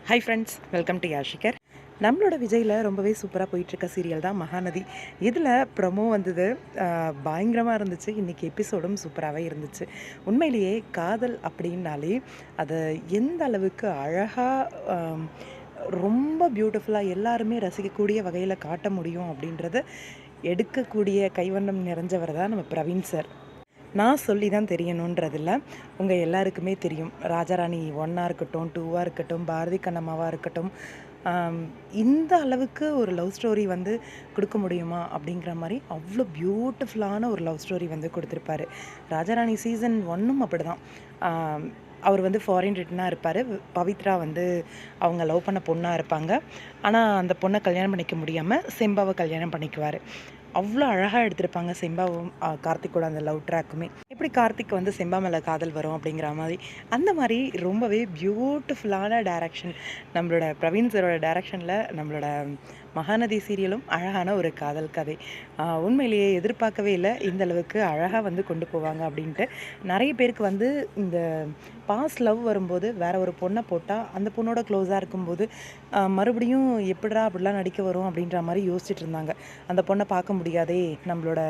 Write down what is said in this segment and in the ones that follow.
High friends, welcome to Yashikar. நம்மளோட விஜயில் ரொம்பவே சூப்பராக போயிட்டுருக்க சீரியல் தான் மகாநதி. இதில் ப்ரொமோ வந்தது பயங்கரமாக இருந்துச்சு. இன்றைக்கி எபிசோடும் சூப்பராகவே இருந்துச்சு. உண்மையிலேயே காதல் அப்படின்னாலே அதை எந்த அளவுக்கு அழகாக ரொம்ப பியூட்டிஃபுல்லாக எல்லாருமே ரசிக்கக்கூடிய வகையில் காட்ட முடியும் அப்படின்றத எடுக்கக்கூடிய கைவண்ணம் நிறைஞ்சவர் தான் நம்ம பிரவீன் சார். நான் சொல்லி தான் தெரியணுன்றதில்ல. உங்கள் எல்லாருக்குமே தெரியும். ராஜாராணி 1ஆ இருக்கட்டும், 2ஆ இருக்கட்டும், பாரதி கண்ணம்மாவாக இருக்கட்டும், இந்த அளவுக்கு ஒரு லவ் ஸ்டோரி வந்து கொடுக்க முடியுமா அப்படிங்கிற மாதிரி அவ்வளோ பியூட்டிஃபுல்லான ஒரு லவ் ஸ்டோரி வந்து கொடுத்துருப்பாரு. ராஜாராணி சீசன் 1ம் அப்படி தான். அவர் வந்து ஃபாரின் ரிட்டனாக இருப்பார். பவித்ரா வந்து அவங்க லவ் பண்ண பொண்ணாக இருப்பாங்க. ஆனால் அந்த பொண்ணை கல்யாணம் பண்ணிக்க முடியாமல் செம்பாவை கல்யாணம் பண்ணிக்குவார். அவ்வளோ அழகாக எடுத்திருப்பாங்க செம்பாவும் கார்த்திக்கோட அந்த லவ் ட்ராக்குமே. எப்படி கார்த்திக் வந்து செம்பா மேலே காதல் வரும் அப்படிங்கிற மாதிரி அந்த மாதிரி ரொம்பவே பியூட்டிஃபுல்லான டைரக்ஷன் நம்மளோட பிரவீன் சாரோட டைரக்ஷனில் நம்மளோட மகாநதி சீரியலும் அழகான ஒரு காதல் கதை. உண்மையிலேயே எதிர்பார்க்கவே இல்லை இந்த அளவுக்கு அழகாக வந்து கொண்டு போவாங்க அப்படின்ட்டு. நிறைய பேருக்கு வந்து இந்த பாஸ் லவ் வரும்போது வேற ஒரு பொண்ணை போட்டால் அந்த பொண்ணோட க்ளோஸாக இருக்கும்போது மறுபடியும் எப்படிடா அப்படிலாம் நடிக்க வரும் அப்படின்ற மாதிரி யோசிச்சுட்டு இருந்தாங்க. அந்த பொண்ணை பார்க்க முடியாதே நம்மளோட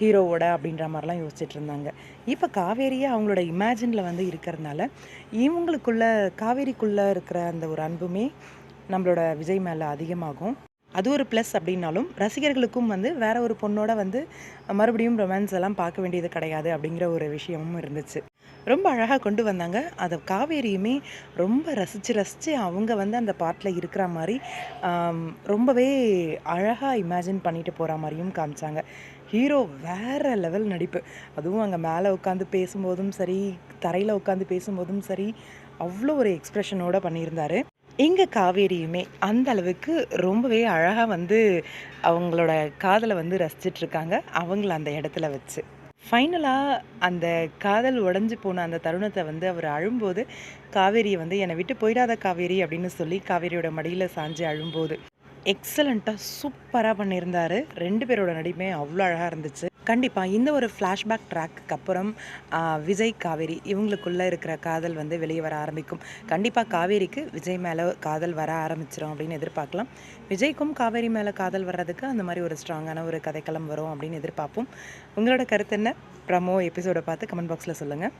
ஹீரோவோட அப்படின்ற மாதிரிலாம் யோசிச்சுட்டு இருந்தாங்க. இப்போ காவேரியே அவங்களோட இமேஜினில் வந்து இருக்கிறதுனால இவங்களுக்குள்ள காவேரிக்குள்ளே இருக்கிற அந்த ஒரு அன்புமே நம்மளோட விஜய் மேலே அதிகமாகும். அது ஒரு ப்ளஸ் அப்படின்னாலும் ரசிகர்களுக்கும் வந்து வேற ஒரு பொண்ணோட வந்து மறுபடியும் ரொமான்ஸ் எல்லாம் பார்க்க வேண்டியது கிடையாது அப்படிங்கிற ஒரு விஷயமும் இருந்துச்சு. ரொம்ப அழகாக கொண்டு வந்தாங்க. அதை காவேரியுமே ரொம்ப ரசித்து அவங்க வந்து அந்த பாட்டில் இருக்கிற மாதிரி ரொம்பவே அழகாக இமேஜின் பண்ணிட்டு போகிற மாதிரியும் காமிச்சாங்க. ஹீரோ வேறு லெவல் நடிப்பு. அதுவும் அங்கே மேலே உட்காந்து பேசும்போதும் சரி, தரையில் உட்காந்து பேசும்போதும் சரி, அவ்வளோ ஒரு எக்ஸ்ப்ரெஷனோடு பண்ணியிருந்தார். எங்கள் காவேரியுமே அந்த அளவுக்கு ரொம்பவே அழகாக வந்து அவங்களோட காதலை வந்து ரசிச்சிட்ருக்காங்க அவங்கள அந்த இடத்துல வச்சு. ஃபைனலாக அந்த காதல் உடஞ்சி போன அந்த தருணத்தை வந்து அவர் அழும்போது காவேரியை வந்து என்னை விட்டு போயிடாத காவேரி அப்படின்னு சொல்லி காவேரியோட மடியில் சாஞ்சு அழும்போது எக்ஸலண்ட்டாக சூப்பராக பண்ணியிருந்தார். 2 பேரோட நடிப்புமே அவ்வளோ அழகாக இருந்துச்சு. கண்டிப்பாக இந்த ஒரு ஃப்ளாஷ்பேக் ட்ராக்கு அப்புறம் விஜய் காவேரி இவங்களுக்குள்ளே இருக்கிற காதல் வந்து வெளியே வர ஆரம்பிக்கும். கண்டிப்பாக காவேரிக்கு விஜய் மேலே காதல் வர ஆரம்பிச்சிடும் அப்படின்னு எதிர்பார்க்கலாம். விஜய்க்கும் காவேரி மேலே காதல் வர்றதுக்கு அந்த மாதிரி ஒரு ஸ்ட்ராங்கான ஒரு கதைக்களம் வரும் அப்படின்னு எதிர்பார்ப்போம். உங்களோட கருத்து என்ன? ப்ரமோ எபிசோடை பார்த்து கமெண்ட் பாக்ஸில் சொல்லுங்கள்.